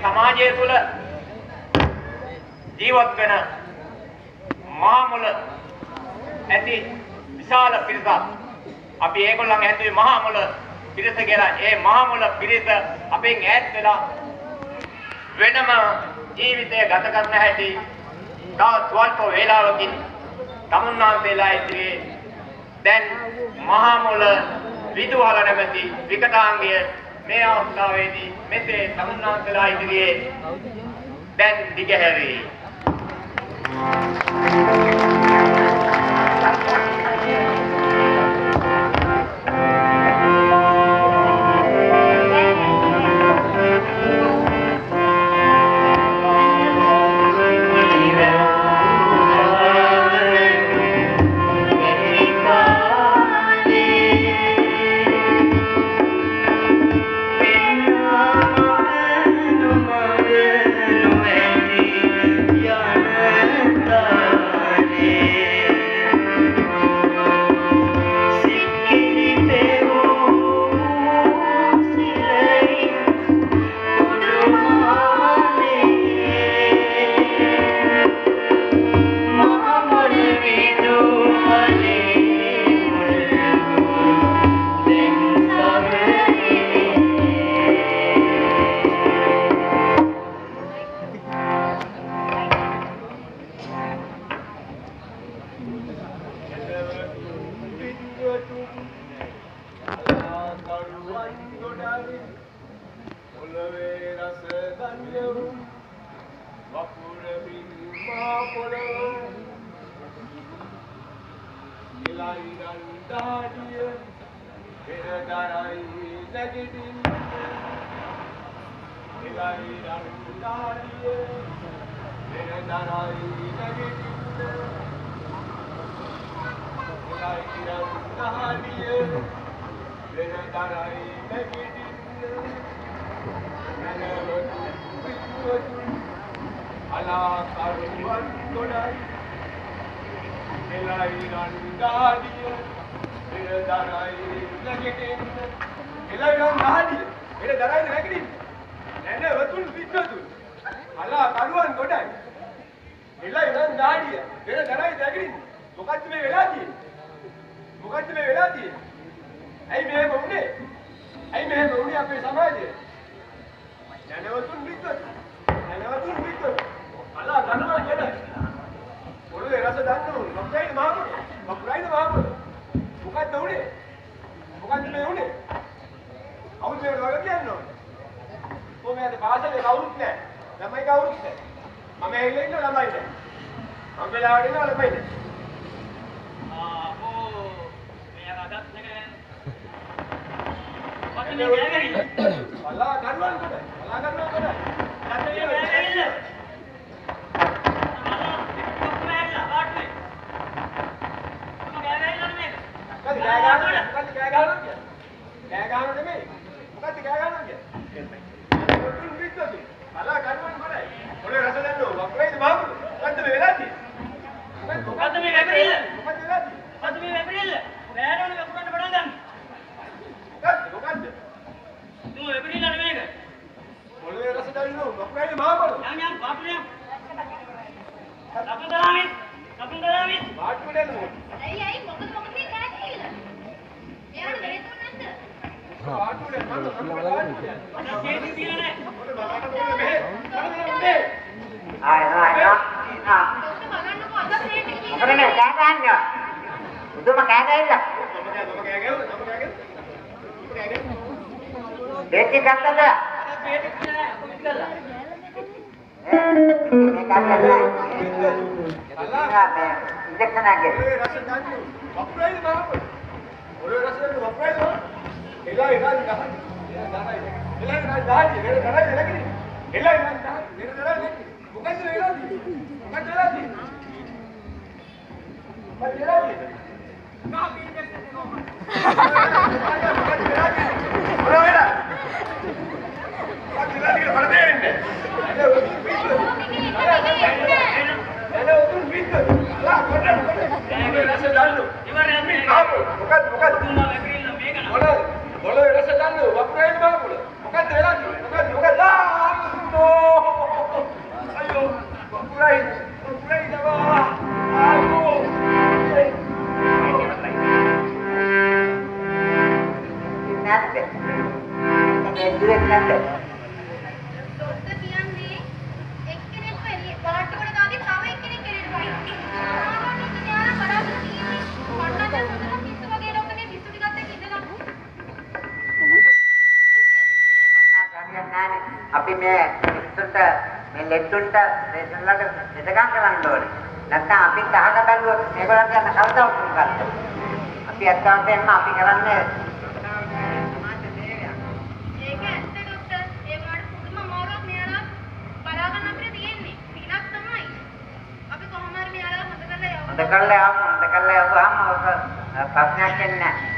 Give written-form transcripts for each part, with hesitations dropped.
සමාජය තුළ ජීවත් වෙන මහා මුල ඇති විශාල පිරිසක් අපි ඒගොල්ලන් හැදුවේ මහා මුල පිරිස කියලා. ඒ මහා මුල පිරිස අපෙන් ඈත් වෙලා වෙනම ජීවිතය ගත කරන හැටි තව ස්වල්ප වේලාවකින් තමුන්නාන්සේලා ඉදිරියේ දැන් මහා මුල විදුහල නැමැති විකටාංගය මේ අවස්ථාවේදී මෙසේ තමුන්නාන්සේලා ඉදිරියේ දැන් දිගහැරේ. Boleh rasa dulu, apa yang baru? Bukan terlalu, bukan. මේ ඉස්සුන්ට මේ ලෙඩුන්ට දෙන්නලට දෙදගම් කරන්න ඕනේ. නැත්නම් අපි ගහක බැලුවොත් මේගොල්ලන්ට යන කවදා උතුම් ගන්න. අපි අත්‍යවශ්‍යයෙන්ම අපි කරන්නේ ඒක ඇත්ත ડોක්ටර්. ඒ වුණාට පුදුම අමාරුවක් මෙයාලා බලාගන්න අපිට තියෙන්නේ. පිනක් තමයි. අපි කොහොම හරි මෙයාලා හොඳ කරලා යමු. හොඳ කරලා යවුවාම ඔක ප්‍රශ්නයක් එන්නේ නැහැ.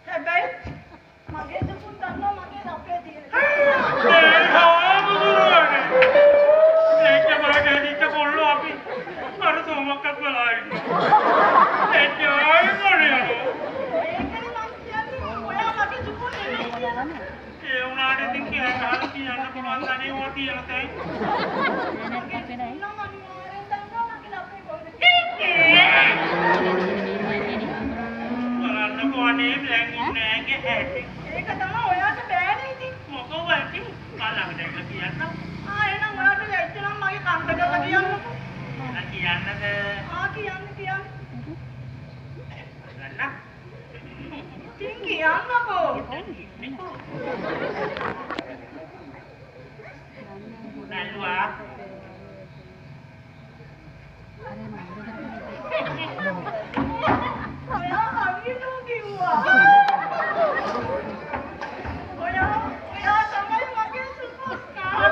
හැබැයි මගේ සුකුන් දන්නවා මගේ අපේ කෑ කියන්න පුළුවන් ගන්නේ ඕවා කියලා තේ. බලන්න කොහොනේ බ්ලැක් නෑගේ හැටි. ඒක තමයි ඔයාට බෑනේ ඉතින්. මොකෝ ඇති? බලන්න දැක්ක කියන්න. එහෙනම් ඔයාට ලැජ්ජ නම් මගේ කන්ද කරලා කියන්නකෝ. කියන්නද? කියන්න. ගන්න. ඉතින් කියන්නකෝ. නල්වා. ඔයා හරියටම කිව්වා. ඔයා තමයි මගේ සුපර්ස්ටාර්.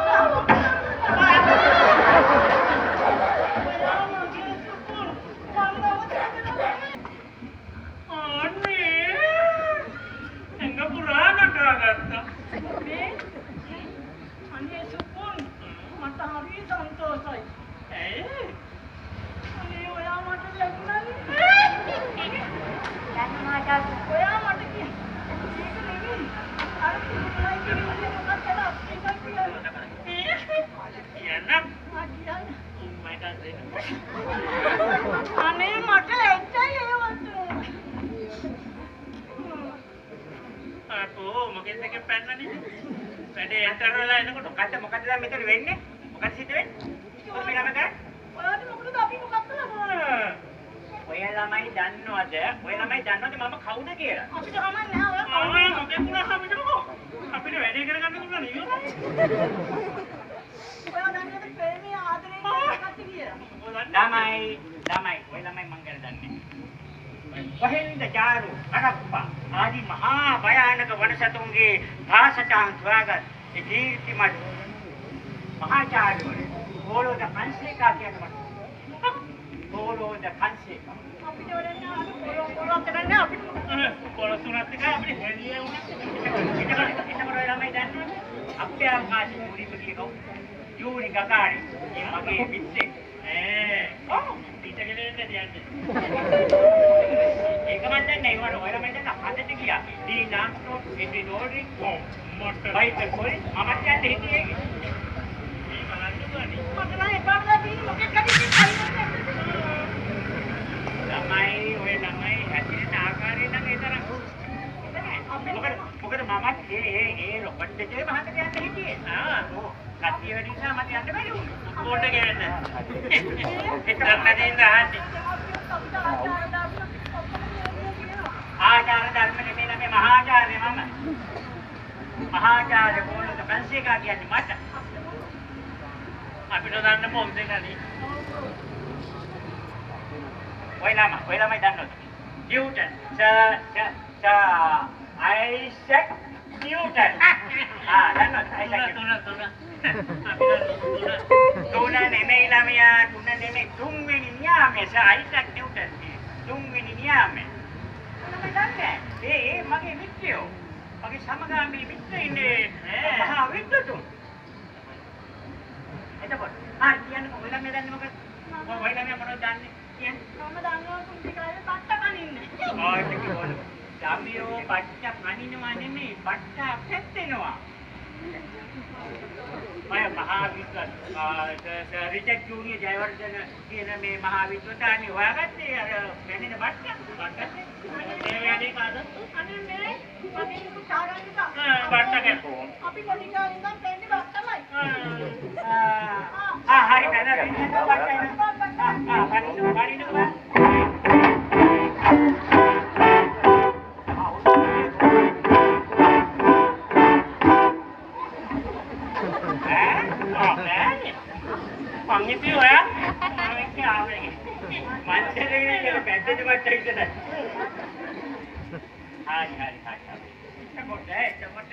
අනේ මට ලැජ්ජයි ඒ වතුර. අපෝ මගෙන් දෙක පැන්නනේ. වැඩේ එන්ටර් වෙලා එනකොට මොකද දැන් මෙතන වෙන්නේ? මොකද සිද්ධ වෙන්නේ? කොහොමද කරන්නේ? ඔයාට මොකද අපි මොකක්ද කරන්නේ? ඔය ළමයි දන්නවද මම කවුද කියලා? අපිට කමක් නැහැ ඔයා කවුද? මගේ පුරා අපිටකෝ. අපිට වැඩේ කරගන්න පුළුවන් නේද? ඔයා දන්නවද ප්‍රේමී ආදරේ කරගත්ත කියලා? ළමයි ඔය ළමයි මං ගැන දන්නේ. කොහෙන්ද චාරු අරප්පා ආදි මහා භයානක වනසතුන්ගේ භාෂාටන් ස්වාගත ඒ කීර්තිමත් මහාචාර්යවරු බෝලෝද පන්සේකා කියනවා. බෝලෝද පන්සේකා අපිට වඩා පොරොත් කරන්නේ අපිට කොලසුනත් එක අපිට හෙළියේ වුණා. එතකොට ඔය ළමයි දන්නවද? අපේ ආකාශයේ මුලිපතිකෝ යූනි ගගාරි මේ මගේ පිටේ පිටගෙන එන්න දෙන්නේ. ඒක මන් දන්නේ නෑ ඔය ළමයි දැන් හදට ගියා. දීනාස්ටෝ එඩිඩෝරි කොම් මොට්ට බයික් කොරි මම කියන්නේ හිටියේ. මේ බලන්න ගන්නේ. මට නම් එපාවලා තියෙන්නේ මොකෙක් හරි ඉතින් ළමයි හැදින ආකාරය නම් ඒ තරම් මොකද මමත් ඒ රොකට් එකේ මහත යන්න හිටියේ. කට්ටිය වැඩි නිසා මට යන්න බැරි වුණා. පොඩ ගෑන්න. ඒතරම් නැදින්ද ආන්නේ. ආචාර්ය ධර්ම නෙමෙයි මේ මහාචාර්ය මම. මහාචාර්ය බෝලක පන්සේකා කියන්නේ මට. අපිට දන්න පොම් දෙකනේ. ඔය ළමයි දන්නවද? Newton Isaac Newton. දන්නවද? තුන නෙමෙයි ළමයා තුන නෙමෙයි තුන්වෙනි න්යාමයේ අයිසැක් නිව්ටන් තුන්වෙනි න්යාමයේ. ඔන්න දන්නේ? ඒ මගේ මිත්‍රයෝ. මගේ සමගාමී මිත්‍රයිනේ මහා විද්වතුන්. එතකොට කියන්නකෝ ඔය ළමයා දන්නේ මොකද? ඔය ළමයා මොනවද දන්නේ? මම දන්නවා කුංචි කාලේ පට්ට කනින්නේ. ආයෙත් කිව්වලු. ළමයෝ පට්ට කනිනවා නෙමෙයි පට්ට පැත්තෙනවා. මම මහා විද්වත් රිචඩ් ජූනියර් ජයවර්ධන කියන මේ මහා විද්වතානි හොයාගත්තේ අර වෙනින පට්ට. මේ වැඩේ කාද? අනේ මේ මගේ පුතාගන්න තා. පට්ට කැපෝ. අපි පොඩි කාලේ ඉඳන් දෙන්නේ බත්තමයි. හරි නේද? Panggil tu ya? Macam ni kalau betul macam itu dah. Hai. Cepat.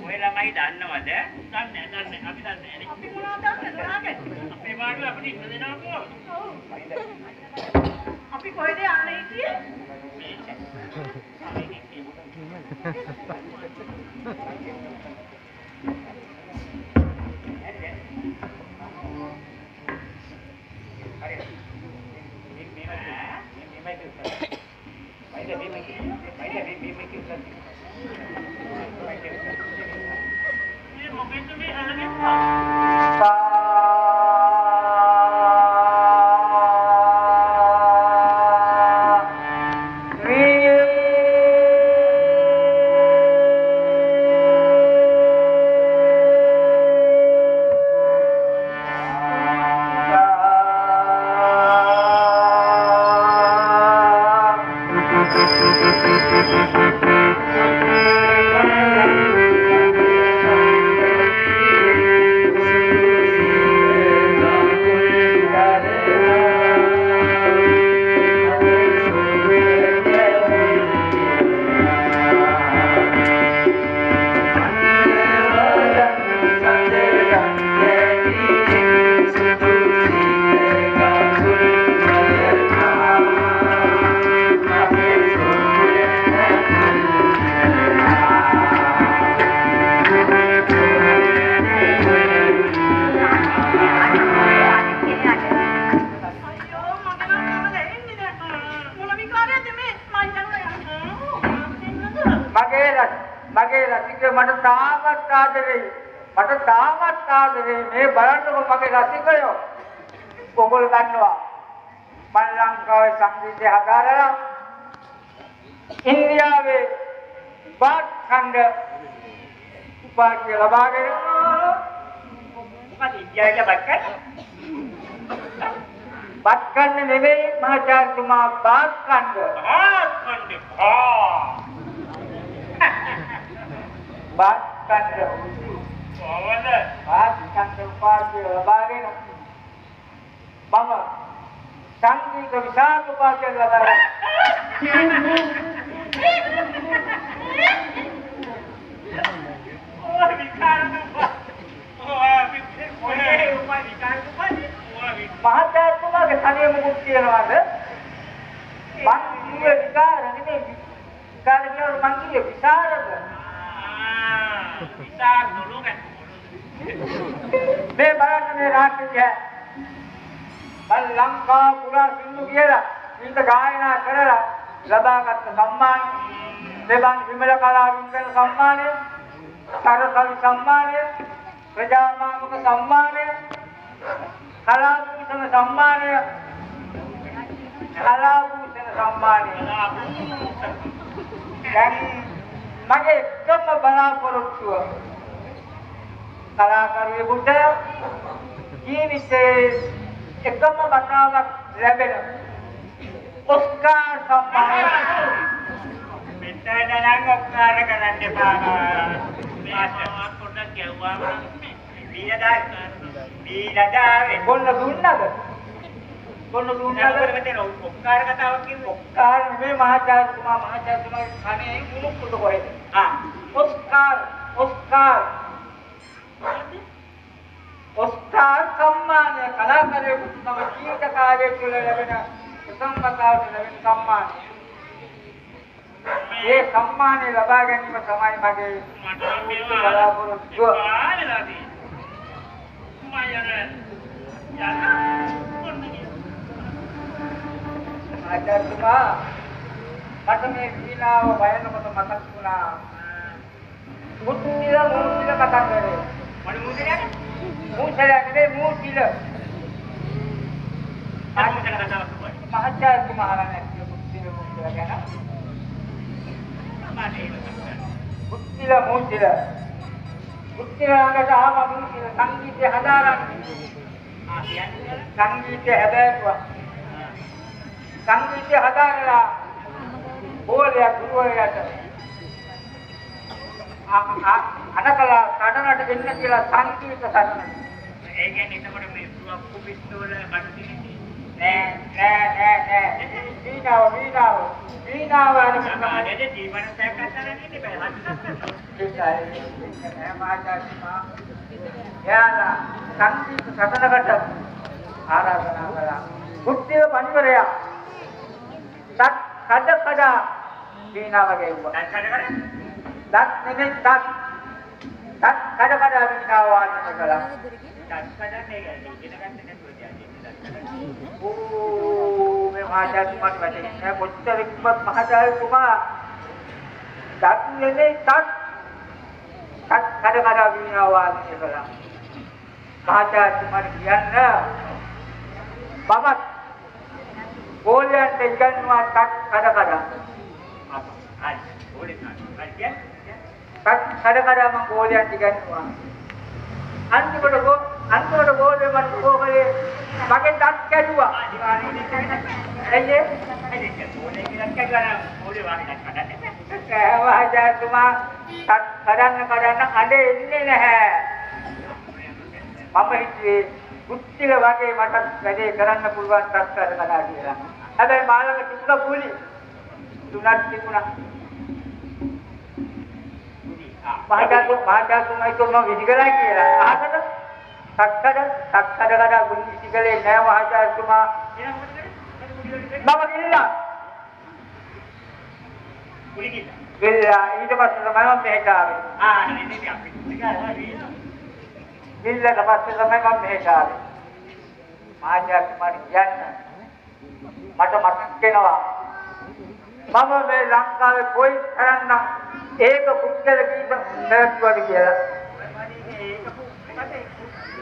Kau lamai dan nama deh. Dan, abi dan ni. අපි මොනවද දන්නද ඔයාගේ? Abi baru apa ni? Mana nak aku? අපි කොහෙද යන්නේ කියේ? තාමත් ආදරෙයි. මට තාමත් ආදරෙයි. මේ බලන්නකො මගේ රසිකයෝ. ඔයගොල්ලෝ දන්නවා. මම ලංකාවේ සංගීතය හදාරලා ඉන්දියාවේ බාත් ඛණ්ඩ උපාධිය ලබාගෙන මොකද ඉන්දියාවේ බක්කත්? බත් කන්න නෙවෙයි මහාචාර්යතුමා බාත් ඛණ්ඩ. බාත් ඛණ්ඩ. බාත් ඛණ්ඩ උපාධිය ලබාගෙන මම සංගීත විශාරද උපාධිය ලබා මහාචාර්යතුමාගේ තනිය මුකුත් කියනවාද? මං කියේ විකාර නෙමෙයි. විකාර කියනවා මං කියේ විශාරද. විශාරද ලෝකෙ. මේ බලන්න මේ රාජ්‍යය. මම ලංකා පුරා සින්දු කියලා ගීත ගායනා කරලා ලබාගත් සම්මාන දෙවන් විමල කලාවින් කරන සම්මානය, සරසවි සම්මානය, ප්‍රජාමානක සම්මානය, කලාභූෂණ සම්මානය, කලාභූෂණ සම්මානය. දැන් මගේ එකම බලාපොරොත්තුව කලාකරුවෙකුට ජීවිතේ එකම වතාවක් ලැබෙන ඔස්කාර් සම්මානය. මෙතන නම් ඔස්කාර කරන්න එපා. මේවා පොඩ්ඩක් ගැව්වාම බීලදාවේ කොන්න දුන්නද? කොන්න දුන්නද? මෙතන ඔස්කාර කතාවක් කිව්වේ. ඔස්කාර් නෙමෙයි මහාචාර්යතුමාගේ කනේ මුණුක්කුට කොහෙද? ඔස්කාර් ඔස්කාර් සම්මානය කලාකරුවෙකුට තම ජීවිත කාලය තුළ ලැබෙන ප්‍රථම වතාවට ලැබෙන සම්මානය. මේ සම්මානය ලබා ගැනීම තමයි මගේ බලාපොරොත්තුව. ආචාර්යතුමා මට මේ වීණාව වයනකොට මතක් වුණා මුත්තිල කතා කරේ. මොන මුදිරේ? මුත්තිල නෙවෙයි මුත්තිල. ආචාර්ය කතාවක් කිව්වා. මහාචාර්යතුමා අහන්නේ මුත්තිල ගැන. මුත්තිල ළඟට ආවා මුත්තිල සංගීතය හදාරන්නේ. සංගීතය හැදෑරුවා. සංගීතය හදාරලා බෝලයක් ගුරුවරයාට අනකලා සටනට එන්න කියලා සංගීත සටන. ඒ කියන්නේ එතකොට මේ පුප්පු පිස්තෝල බඩු දිනේ. නෑ. වීණාව අනේ ජීවන සැකසන නෙන්නේ බෑ. යාලා සංගීත සටනකට ආරාධනා කළා. මුත්තිල පණිවරයා තත් කඩ වීණාව ගෙව්වා. තත් නෙමෙයි තත් කඩ වීණාව වාදනය කළා. මේ මහාචාර්යතුමාට වැටෙන්නේ කොච්චර කිව්වත් මහාචාර්යතුමා තත් නෙමෙයි තත් කඩ වීණාව වාදනය කළා. මහාචාර්යතුමාට කියන්න මමත් ගෝලයන්ට ඉගන්නවා තත් කඩ. කඩ මම ගෝලයන්ට ඉගන්නවා. අන්තිමට ගෝලෙ මට ගෝලේ මගෙන් තත් කැඩුවා. එන්නේ මහාචාර්යතුමා තත් කඩන්න අඬේ එන්නේ නැහැ. මම හිතුවේ මුත්තිල වගේ මට වැඩේ කරන්න පුළුවන් තත්ත්වයකට කඩා කියලා. හැබැයි මාළඟ තිබුණා කුලි. තුනක් තිබුණා. මහාචාර්යතුමා මම විසිකලා කියලා. අහකට තක්කඩ ගුලි විසිකලේ නෑ මහාචාර්යතුමා. මම ගිල්ලා. ගිල්ලා ඊට පස්සේ තමයි මම මෙහෙට ආවේ. නෙමෙයි අපි විසිකලා ගිල්ලට පස්සේ තමයි මම මෙහෙට ආවේ. මහාචාර්යතුමාට කියන්න මට මතක් වෙනවා මම මේ ලංකාවේ කොයි තරම්නම් ඒක පුද්ගල කීප පැවැත්වුවද කියලා.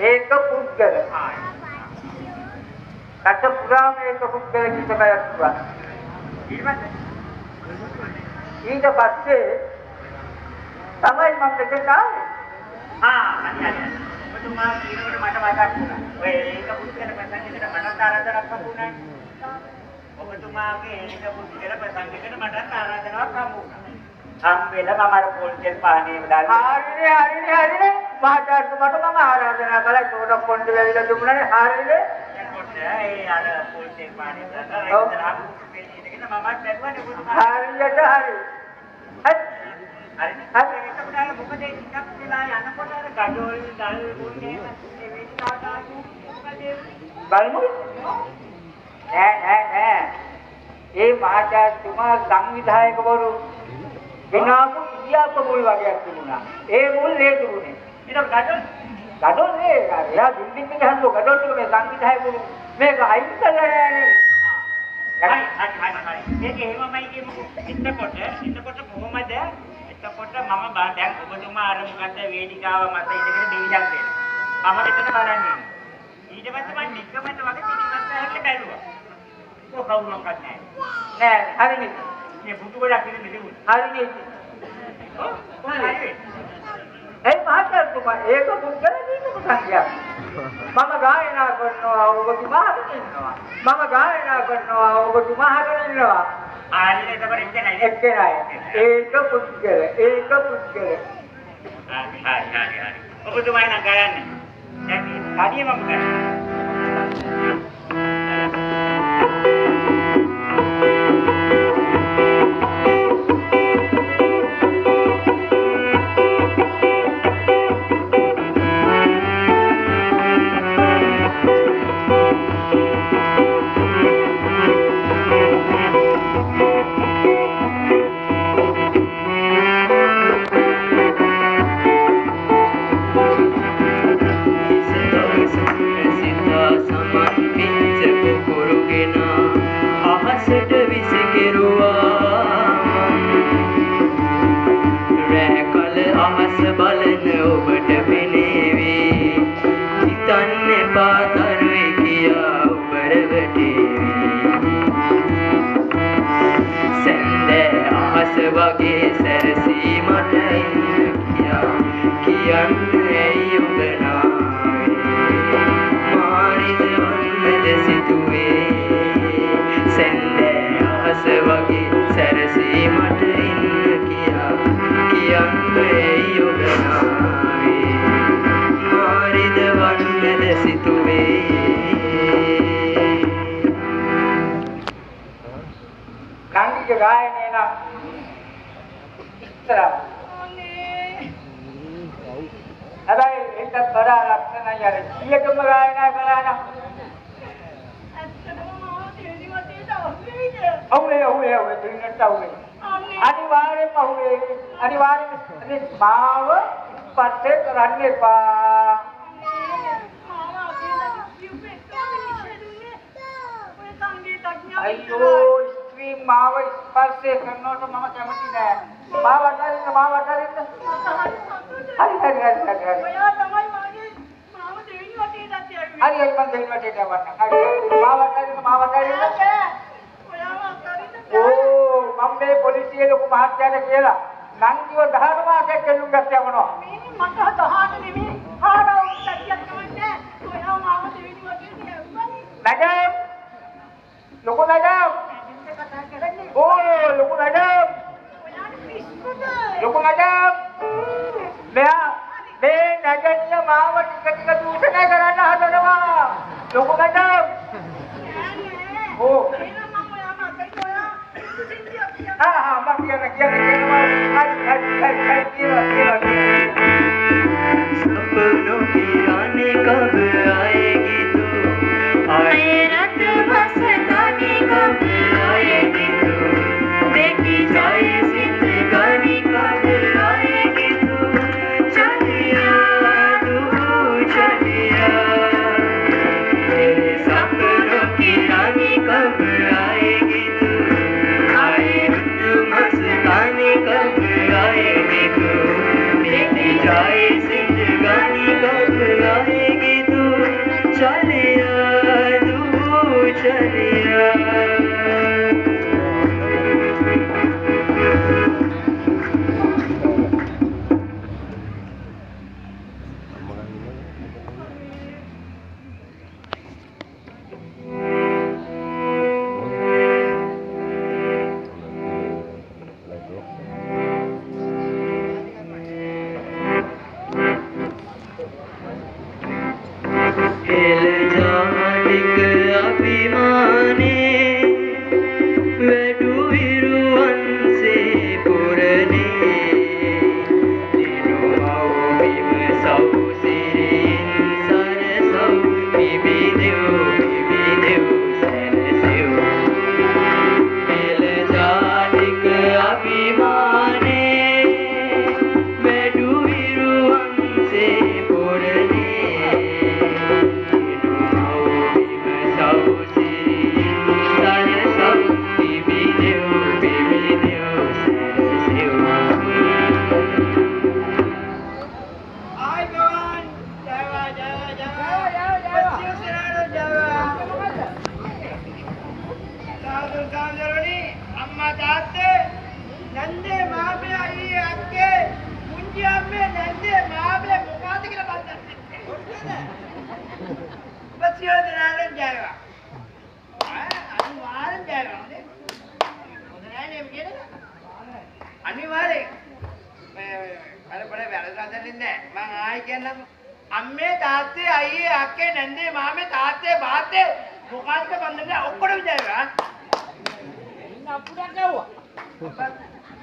ඒක පුද්ගල. රට පුරාම ඒක පුද්ගල කීප පැවැත්වුවා. ඊට පස්සේ තමයි මම දෙකෙන් ආවේ. හරි. ඔබතුමා කියනකොට මට මතක් වුණා. ඔය ඒක පුද්ගල ප්‍රසංගයකට මට ආරාධනාවක් හම්බුණා. ඔබතුමාගේ ඒක පුද්ගල ප්‍රසංගයකට මට ආරාධනාවක් හම්බුණා. හම්බෙලා මම අර පොල්තෙල් පානේ දාලා. හරිනේ. මහාචාර්යතුමාට මම ආරාධනා කළා. ඒකට පොණ්ඩ වෙවිලා දුන්නානේ. හරිනේ. එතකොට ඒ අර පොල්තෙල් පානේ දාලා ඉතල හම්බුනේ ඉඳගෙන මමත් බැලුවානේ ඔබතුමා. හරියට හරි. එතකොට අර මොකද ටිකක් වෙලා යනකොට අර ගඩොල් දල් මුන්නේ මේ වේදිකාවට ආපු බලමු. නෑ. ඒ මහාචාර්යතුමා සංවිධායකවරු විනාපු ඉතිහාස මුල් වගේක් තිබුණා. ඒ මුල් ඒ දුන්නේ. ඊට ගඩොල් නේ. එයා බිල්ඩින් එක හදුවා ගඩොල් ටික මේ සංවිධායකවරු මේක අයින් කළා නෑනේ. හරි. මේක එහෙමමයි කියමුකෝ. එතකොට කොහොමද? එතකොට මම දැන් ඔබතුමා අර මොකද වේදිකාව මත ඉඳගෙන දෙවියන් දෙනවා. මම මෙතන බලන්නේ. ඊට පස්සේ මම නිකමත වගේ පිටිපස්ස හැල්ල බැලුවා. කවුරුවක්වත් නැහැ. හරිනේ. මේ බුදු ගොඩක් ඉන්නේ මෙතන. හරිනේ. ඒ මහාචාර්යතුමා ඒක පුද්ගල දීපු සංඛ්‍යාව. මම ගායනා කරනවා ඔබතුමා අහගෙන ඉන්නවා. මම ගායනා කරනවා ඔබතුමා අහගෙන ඉන්නවා. ආන්නේ තමයි ඉන්නේ. එක්කෙනයි. ඒක පුද්ගල. හරි. ඔබතුමා නම් ගයන්නේ. දැන් කඩිය මම ගන්නවා. कब आएगी අම්මේ තාත්තේ අයියේ අක්කේ නැන්දේ මාමේ තාත්තේ බාත්තේ මොකක්ද බන්දන්නේ ඔක්කොම විචාරා ඉන්න අපුඩක් ගව්වා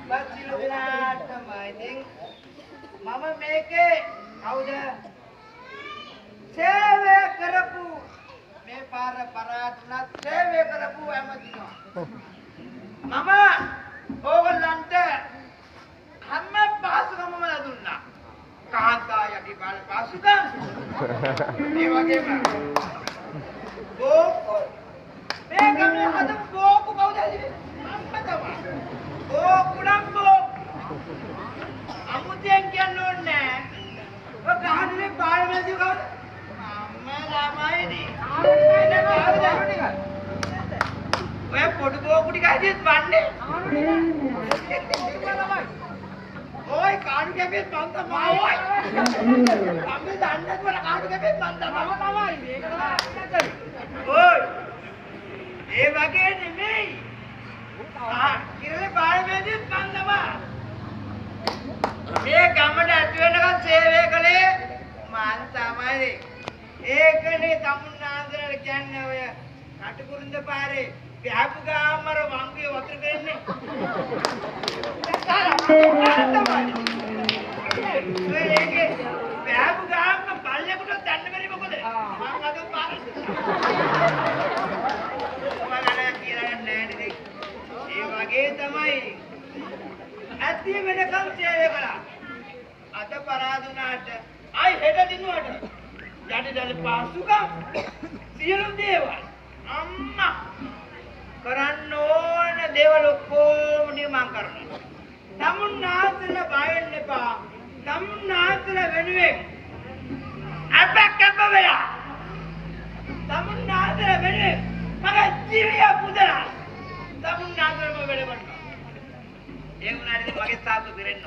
බස් සිලුනාටම ඉතින් මම මේකේ කවුද සේවය කරපු මේ පාර පරාතුණත් සේවය කරපු ඇමතිනවා මම ඕගොල්ලන්ට හැම පහසුකමම දුන්නා කාන්තා යටි බල පසුකම් මේ වගේම බෝකෝ මේ ගමේ හද බෝකෝ කවුද ඇවිත් මම තමයි බෝකෝ නම් අමුතෙන් කියන්න ඕනේ ඔය ගහන්නේ පාර්ලිමේන්තුව කවුද අම්මා ළමයිනේ ඔය පොඩු බෝකෝ ටික ඇවිත් වන්නේ ओए कान के बीच बंद माओ ओए हमने जानने को कान के बीच बंद माओ तमाई ओए ये वगे नहीं हां किरले बाळ में बीच बंद मा මේ ගමඩ ඇති වෙනකන් සේවය කළේ මං තමයි ඒකනේ තමුන්නාන්දරට කියන්නේ ඔය කටුකුරුන්ද පාරේ වැහපු ගාමර වංගුවේ වතුර දෙන්නේ ඒකේ වැහපු ගාම පල්ලෙකුට දන්න බැරි මොකද මං අද පාරේ ඔයාලා කියලා නෑ නේද ඒ වගේ තමයි ඇත්ති වෙනකම් සේවය කළා අද පරාදුනාට ආයි හෙට දිනුවට යටිදල පාසුකම් සියලු දේවල් අම්මා කරන්න ඕන දේවල් ඔක්කොම නියමං කරනවා. තමුන්නාන්සලා බය වෙන්න එපා. තමුන්නාන්සලා වෙනුවෙන් අපක්කම වෙලා. තමුන්නාන්සලා වෙනුවෙන් මගේ ජීවිතය පුදලා. තමුන්නාන්සලාම වෙලවන්න. ඒ වුණාට මගේ තාත්තු දෙරෙන්න.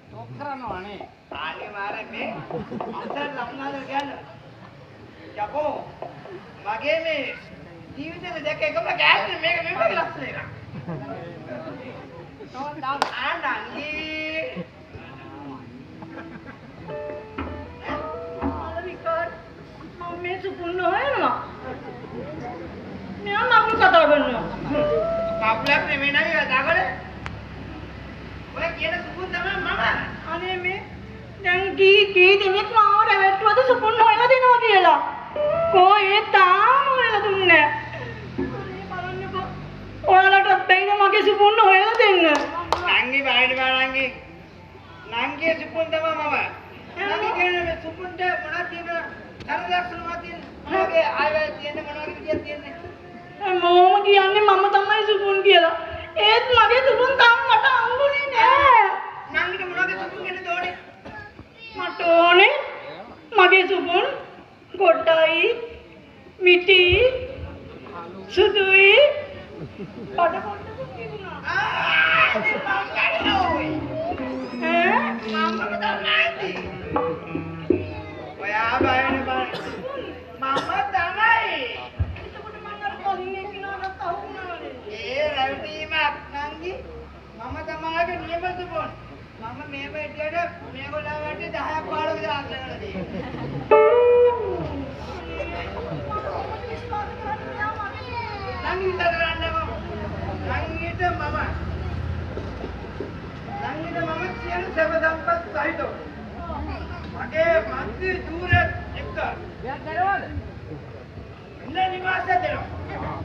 ටොක් කරනවා නේ. ආනේ මාරේ මේ අම්සර් ලම්නාද කියන්නේ. යකෝ මගේ මේ ජීවිතේ දැක්ක එකම ගෑස්නේ මේක මෙහෙම ලස්සන එකක්. ආනංගි අලිකාර් මම මේ සුපුන්න හොයනවා. මෙයා මම කතා කරනවා. කප්ලක් නෙමෙයි නේද කතා කරේ. ඔය කියන සුපුන් තමයි මම. අනේ මේ දැන් කී දෙනෙක් මාව රැවට්ටුවද සුපුන්න හොයලා දෙනවා කියලා. කොහේ තාම හොයලා දුන්නේ නැහැ. බලන්නකෝ. ඔයාලටත් බැයිද මගේ සුපුන්න හොයලා දෙන්න? නංගි බලන්න බලංගි. නංගිගේ සුපුන් තමයි මම. නංගි කියන්නේ සුපුන්ට මොනවද තියෙන තරදක්ෂණවත් තියෙන මොනවගේ ආයෙත් තියෙන මොනවගේ විදියක් තියෙන්නේ. මම කියන්නේ මම තමයි සුපුන් කියලා. ඒත් මගේ සුපුන් තාම මට හම්බුනේ නෑ. නංගිට මොනවගේ සුපුන් කියන්නේ තෝනේ? මට ඕනේ මගේ සුපුන් ගොඩයි මිටි සුදුයි පඩ පොඩ්ඩක් තිබුණා. මම ගන්නෝයි. ඈ මම තමයි. ඔයා බයනේ බය. මම තමයි. එතකොට මම අර කලින් එක්කිනාට අහුණානේ. ඒ රැවටීමක් නංගි. මම තමාගේ නියම සුපුන්. මම මේ බෙඩේට මේගොල්ලෝ වටේ 10ක් 15ක් දාලා තියෙනවා. නංගි විතර කරන්නකෝ. නංගිට මම සියලු සැප සම්පත් සහිතව. මගේ මන්ත්‍රී ධූරෙත් එක්ක. මෙයක් දරවද? ඉන්න නිවාසය දෙනවා.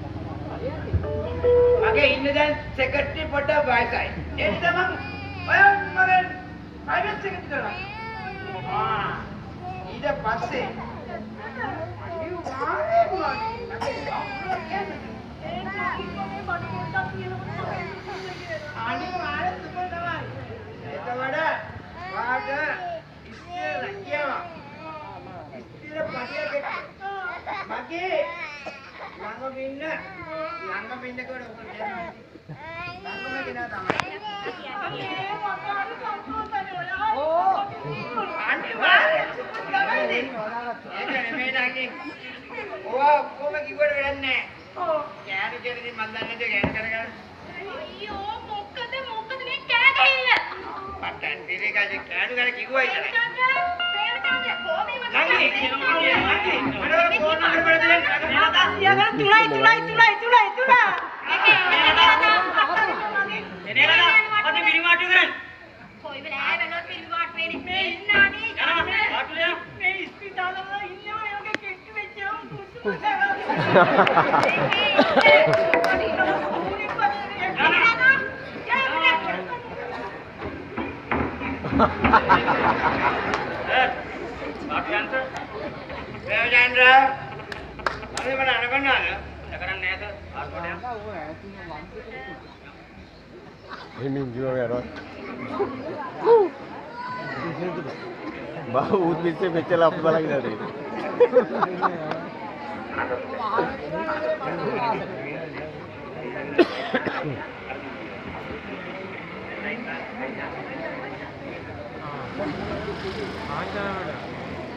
මගේ ඉන්න දැන් සෙක්‍රටරි පොඩ්ඩක් වයසයි. ඒ නිසා මම ඔය මගේ ප්‍රයිවට් සෙක්‍රටරි කරනවා. ඊට පස්සේ අනිවාර්ය සුපර් තමයි. එතකොට වාට ඉස්තර කියනවා. ඉස්තර පඩියකට මගේ ළඟම ඉන්න කොට ඔක දෙනවා. ළඟම කෙනා තමයි. ඕ අනිවාර්ය සුපර් තමයි. ඒක නෙමෙයි නංගි. ඔවා කොහොම කිව්වට වැඩක් නැහැ. ඔව්. කෑලි කෙරදී මන් දන්නේ නැහැ කෑලි කරගන්න. අයියෝ මොකද මේ කෑ ගහිල්ල? පටන් දිරේකදී කෑලි කරලා කිව්වා ඉතලයි. Ini juga ya, bau bisa becel apa lagi dari.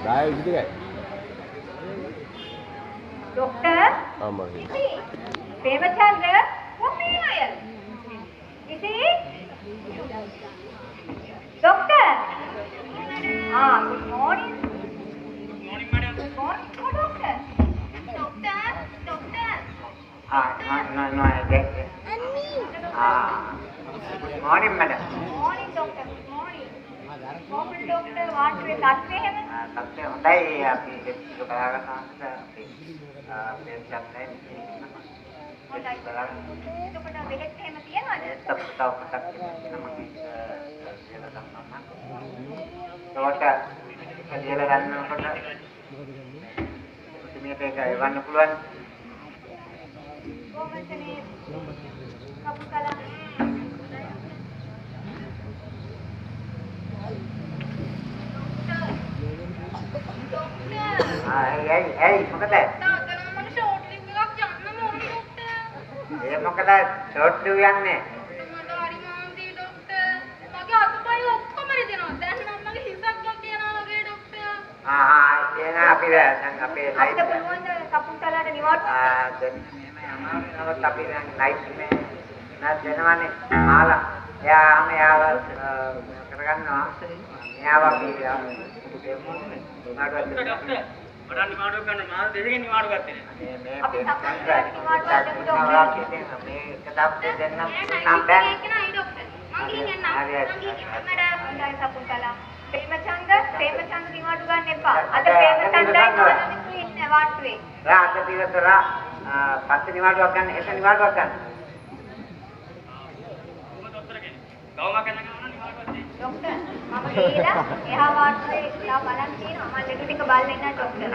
Dah gitu kan? Dokter? Aman. Premachandra, come here. Is it? Doctor? Good morning. Good morning, madam. Good morning. Oh, doctor. Doctor. No, good morning, madam. Good morning, doctor. Good morning. Morning, doctor. What will that say? තත්ත්වය හොඳයි අපි ඒක කතා කරනවාට අපි මේ චක්‍රයෙන් හොඳයි. එතකොට බෙහෙත් එහෙම තියනවද? තව පොඩක් තියෙනවා මම කියලා ගන්නවා. ඒකට කියලා ගන්නකොට මේක එවන්න පුළුවන්. කොහොමද මේ කපු කලක්? Hey, මොකද? තාත්තලා මම ෂෝට් ලිව් එකක් යන්න ඕනේ ડોක්ටර්. ඒ මොකද ෂෝට් ලිව් යන්නේ? මට හරි මාන්දී ડોක්ටර්. මගේ අතපය ඔක්කොම රිදෙනවා අපි දැන් අපේ අපිට පුළුවන් ද කපුටලාට නිවාඩු නමුත් අපි දැන් ලයිට් මේ නැත් දෙනවනේ මාලා එයාම යාව කරගන්නවා එයාව අපි මට නිවාඩු ගන්න මාස දෙකකින් නිවාඩු ගත්තේ මේ කතාව දෙන්නම් නම් බෑ ප්‍රේමචන්ද නිවාඩු ගන්න එපා. අද ප්‍රේමචන්දයි ඉන්නේ වාට්ටුවේ. රාත දිවතරා පස්සේ නිවාඩුවක් ගන්න එතන නිවාඩුවක් ගන්න. ගවම කන ගන්න නිවාඩුවක් දෙන්න. ડોක්ටර් මම ගිහලා එහා වාට්ටුවේ ලා බලන් තියෙනවා. මම ලෙඩ ටික බලන්න ඉන්න doctor.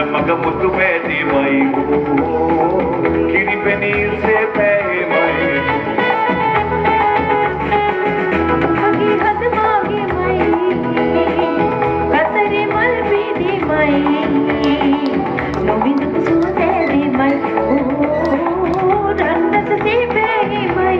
Magamutu pedi mai kiri penir se pehe mai agi had mage mai katare mal pedi mai novind kusuma de mai randas se pehe mai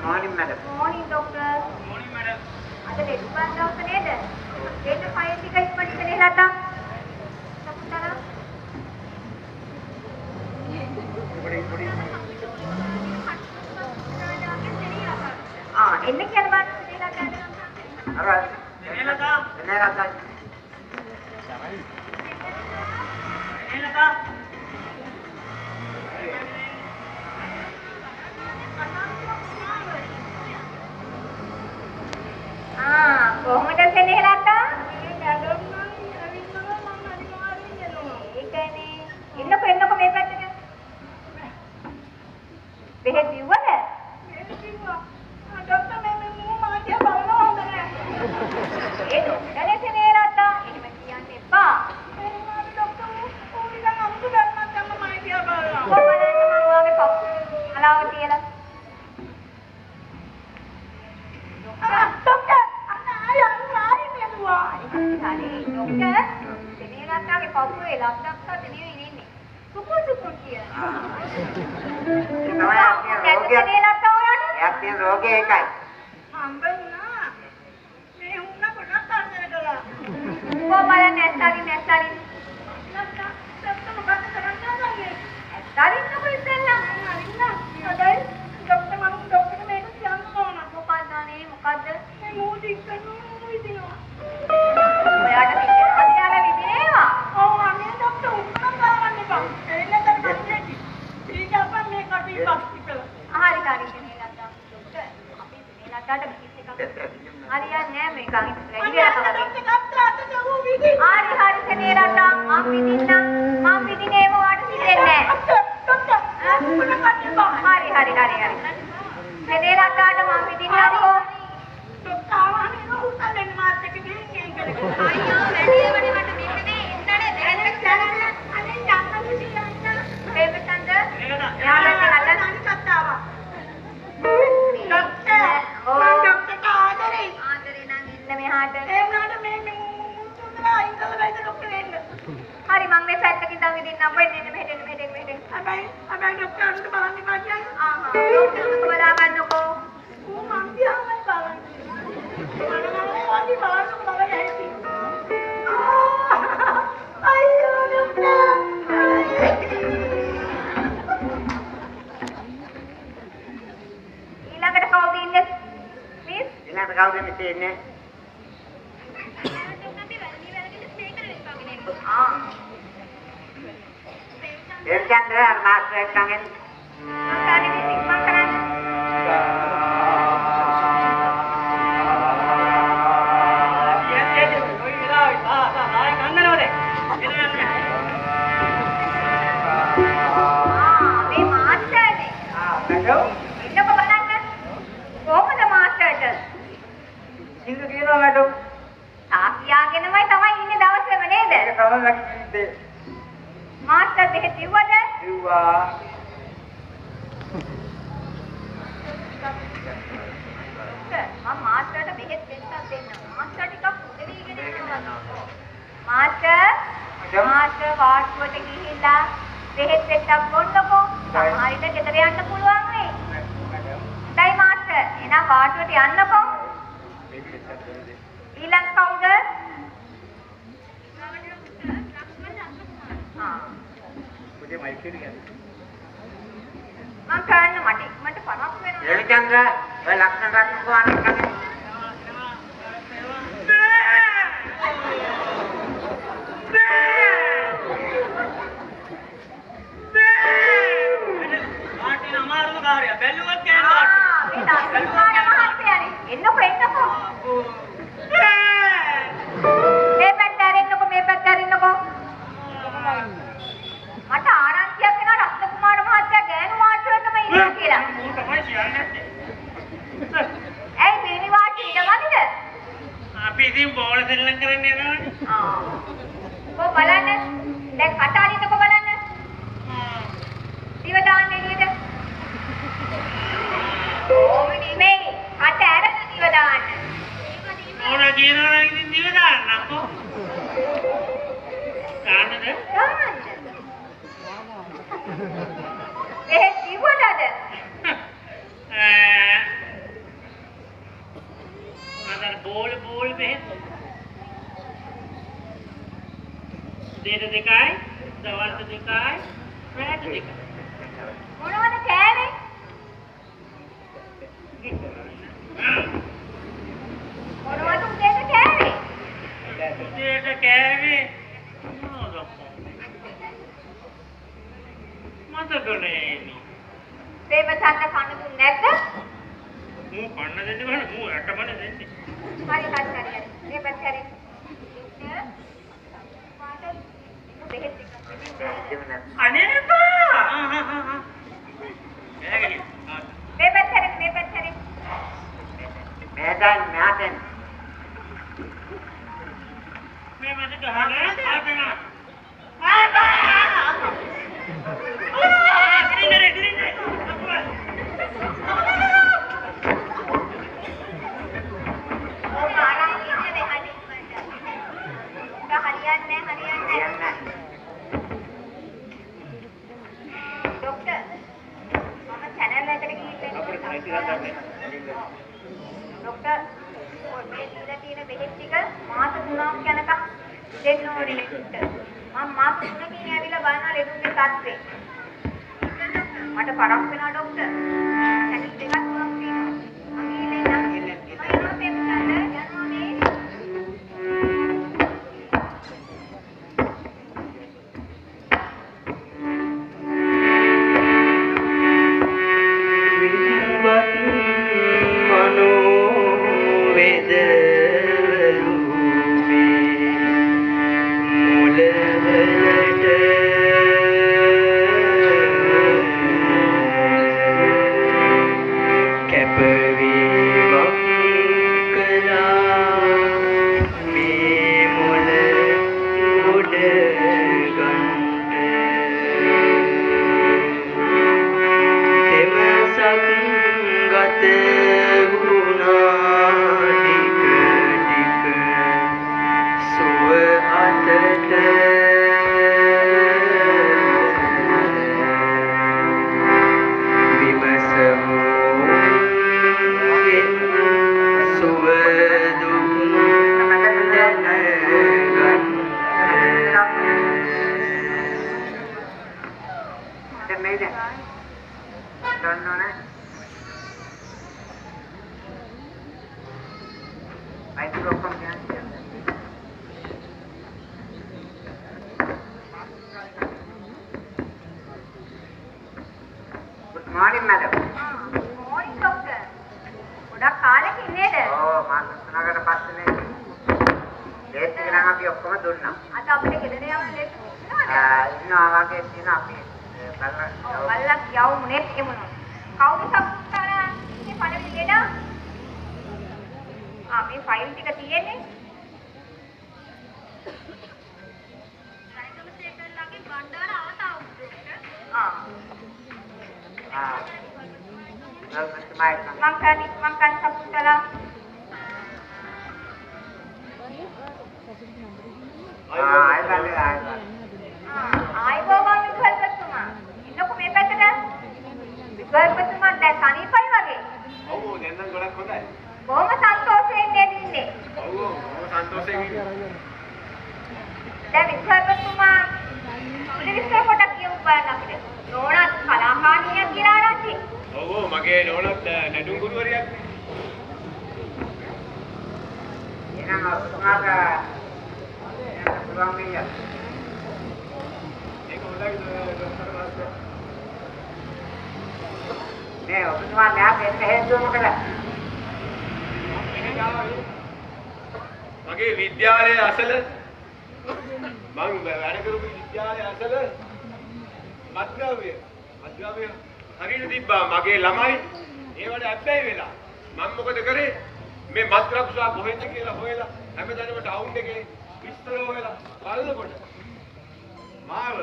Morning, madam. Morning, doctor. Morning, madam. ada lepas doktor neda. Dia file tiga ikut sini datang. Sebentar. Ini kan baru sini datang. Alright. Ini datang. Ini datang. Ini datang. කොහොමද සෙනෙහ ලතා? මේ ගැඩොම් නම් ඇවිල්ලා මම අනිවාර්යෙන් යනවා. ඒකනේ. එන්නකො මේ පැත්තට. බෙහෙත් දීවද? බෙහෙත් දීවා. ડોක්ටර් මේ මාත්‍ය බලනවා හොඳ නැහැ. ඒ ડોක්ටර් සෙනෙහ ලතා. එහෙම කියන්න එපා. එහෙනම් ડોක්ටර් ඕනි නම් අමුතු ගන්නත් ගන්න මාත්‍ය බලනවා. කොහොමද මම වාගේ පප්පු අලාව තියලා. ડોක්ටර් hari doktor sini lataගේ පපුවේ ලක්ෂක් නෙවෙයි ඉන්නේ සුපුසුපු කිය. ඒ තමයි අපේ රෝගය. යක්තිය රෝගය එකයි. හම්බුණා. මේ උන්න ගොඩක් අරගෙන කළා. කොහමද නැස්තාලි. ලක්ෂ මොකද කරන්නේ? ඇස්තාලින්න කොහෙන්දලා? අරින්න. හොඳයි. ડોක්ටර් මම ડોක්ටර් මේක කියන්න ඕන. මොකද්ද? මේ මූඩි කනෝ විදිනවා. ඔයාට විදිනවා විදිනේවා. ඔව් අනේ ડોක්ටර් උත්තර ගන්න එපා. එන්නතර කන්නේ. ඊට අපන් මේ කටි පස්ති කළා. හරි නේ ලතා. ડોක්ටර් අපි මේ ලතාට බිස් එකක්. හරියන්නේ නැහැ මේක අහිංසක වැඩි වෙලා තමයි. ડોක්ටර් අත ගහුව විදි. හරි නේ ලතා. මම විදිනේම වාට සිදෙන්නේ නැහැ. ડોක්ටර් උත්තර ගන්න එපා. හරි. නේ ලතාට මම විදින්නම්කෝ. ડોක්ටර් ආවනේ උත්තර දෙන්න මාත් එක්ක ගිහින් අයියෝ වැඩිවනේ මට මෙන්නේ ඉන්නනේ දැනෙන්න දැනන්න අනේ යන්න මුසියන්න බේබටන්ද යාළුවා කල්ලන් කතාවා ડોක්ටර් ආදරේ නම් ඉන්න මෙහාට ඒ වුණාට මේ මුතුන්ලා ඉඳලා බයිද ડોක්ටර් එන්න හරි මම මේ පැත්තකින් ඉඳන් ඉදින්නම් වෙන්නේ මෙහෙට හැබැයි ડોක්ටර්ට බලන්න එපා කියන්නේ ડોක්ටර්ට බලා ගන්නකෝ මං දිහාමයි බලන්නේ Adi baru kemarin happy. Ayo dokter. ඊළඟට කවුද ඉන්නේ? ප්ලීස්. ඊළඟට කවුද ඉන්නේ? එල්චන්ද්‍ර මාස්ටර් එක්කගෙන මං කරන්නේ. ඉන්න කියනවා මැඩම්. තාකියාගෙනමයි තමයි ඉන්නේ දවසේම නේද? ඒක තමයි ලකින්නේ. මාස්ටර් දෙක කිව්වද? කිව්වා. මම මාස්ටර්ට බෙහෙත් දෙන්නත් දෙන්න. මාස්ටර් ටිකක් උදවිගෙන ඉන්නවා. මාස්ටර් වාට්ටුවට ගිහිල්ලා බෙහෙත් දෙන්නක් බොන්නකෝ. සමහර විට ගෙදර යන්න පුළුවන් වෙයි. හොඳයි මාස්ටර්. එහෙනම් වාට්ටුවට යන්නකෝ. ඊළඟ කවුද? මුදේ මයික් එක ගන්න. මං කරන්න මට ඉක්මනට පරක් වෙනවා. එල්චන්ද්‍ර ඔය ලක්ෂණ රත්නකෝ අනකනේ. ආටින අමාරුම කාර්යය. බැලුවත් කියනවා. එන්නකෝ. මේ පැත්ත අරින්නකෝ. මට ආරංචියක් එනවා රත්න කුමාර මහත්තයා ගෑනු වාට්ටුවටම ඉන්නවා කියලා. මම තමයි කියන්නේ. ඇයි මේනි වාට්ටුව ඉඳවන්නද? අපි ඉතින් බෝල සෙල්ලම් කරන්න යනවනේ. කො බලන්න. දැන් කට අරින්නකෝ බලන්න. දිව දාන්න එළියට. ඕමනේ මේ කට ඇරලා දිව දාන්න. ඉවරේනි. ප්‍රේමචන්ද කන්න දුන්නේ නැද්ද? මූ කන්න දෙන්නේ බෑ මූ ඇටමන දෙන්නේ. හරි හරි. මේ පැත්තේ. අනේ බා. මේ පැත්තේ. මේදන් නාටන් මේ මැද ගහගෙන ආපෙන. ගිරින්නේ. ડોક્ટર මම channel එකට ගිහින් ડોක්ටර් මේ දීලා තියෙන බෙහෙත් ටික මාස 3ක් යනකම් දෙන්න ඕනේ නෙක්ට. මම මාස 3කින් ඇවිල්ලා බලනවා ලෙඩුන්ගේ තත්ත්වය. මට පරක් වෙනවා ડોක්ටර්. channel එකක් 3ක් තියෙනවා. මම ගිහින් morning madam. morning doctor. ගොඩක් කාලෙකින් නේද? ඔව් මම තුනකට පස්සේ ලේට් එක නම් අපි ඔක්කොම දුන්නා. අද අපිට ගෙදර යන්න ලේට් වෙනවද? ඉන්නවා වගේ තියෙන අපි බල්ලක් යවමු නේ එමුණු. කවුද සම්පූර්ණ ඉන්නේ පළවෙනි ලේඩා? මේ ෆයිල් ටික තියෙන්නේ. සයිකෝසෙකල්ලාගේ බණ්ඩාර ආතාව ડોක්ටර්. Makan Sakuntala. ආයිබෝවන් විකල්පතුමා. ඉන්නකො මේ පැත්තට. විකල්පතුමා දැන් තනිපයි වගේ. ඔව් දැන් නම් ගොඩක් හොඳයි. බොහොම සන්තෝෂයෙන් නේද ඉන්නේ. ඔව් බොහොම සන්තෝෂයෙන් ඉන්නේ. දැන් විකල්පතුමා විස්තර පොඩක් කියමු බලන්න අපිට. නෝනාත් කලාකාරියක් කියලා ආරංචි. ඔව් මගේ නෝනත් නැටුම් ගුරුවරියක් නේ. එනම ඔතුමාට පුළුවන් වෙයි. ඒක හොඳයි ડોක්ටර් මාස්ටර්. නේ ඔතුමා න්යාය දෙන්න හේතුව මොකද? මගේ විද්‍යාලයේ අසල මං වැඩ කරපු විද්‍යාලයේ අසල මත්ද්‍රව්‍ය හරියට තිබ්බා මගේ ළමයි ඒවට ඇබ්බැහි වෙලා මම මොකද කරේ මේ මත්ද්‍රව්‍ය කොහෙන්ද කියලා හොයලා හැමදාම ටවුන් එකේ විස්තර හොයලා බලනකොට මාව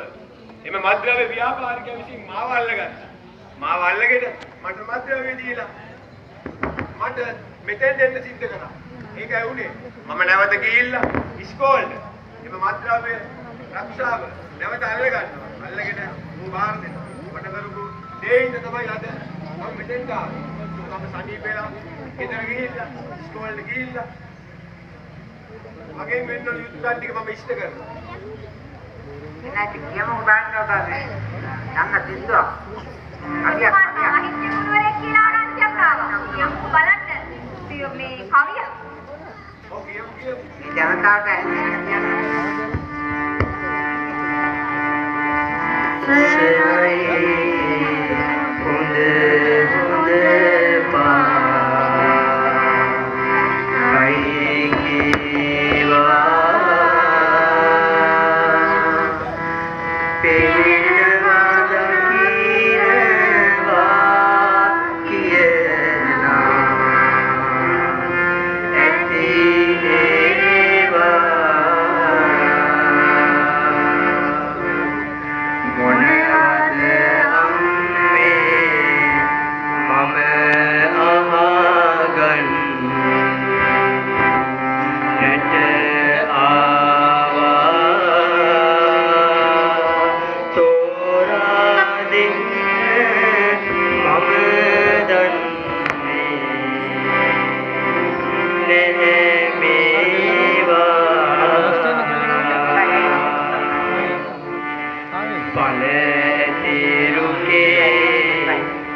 එමෙ මත්ද්‍රව්‍ය ව්‍යාපාරිකයන් විසින් මාව අල්ලගත්තා. මාව අල්ලගෙන මට මත්ද්‍රව්‍ය දීලා මට මෙතෙන් දෙන්න සිද්ධ කරා. ඒකයි උනේ. මම නැවත ගිහිල්ලා ඉස්කෝලේට එමෙ මත්ද්‍රව්‍ය රක්ෂාව නැවත අල්ලගන්නවා. අල්ලගෙන මූ බාර දෙනවා. මට කරපු දෙයින්ද තමයි අද මම මෙතෙන් ආවේ. මම සනීපේලා ගෙදර ගිහිල්ලා ඉස්කෝලේට ගිහිල්ලා මගේ මෙන්න යුද්ධයන් ටික මම ඉෂ්ට කරනවා. එනයි කියමු ගන්නවා බෑ. යන්න තිස්සෝ. අයියා සාහිත්‍ය ගුරුවරයෙක් කියලා ආරංචියක් ආවා. යමු බලන්න. මේ කවිය. ඔව් කියමු. මේ ජනතාවට ඇහෙන්නේ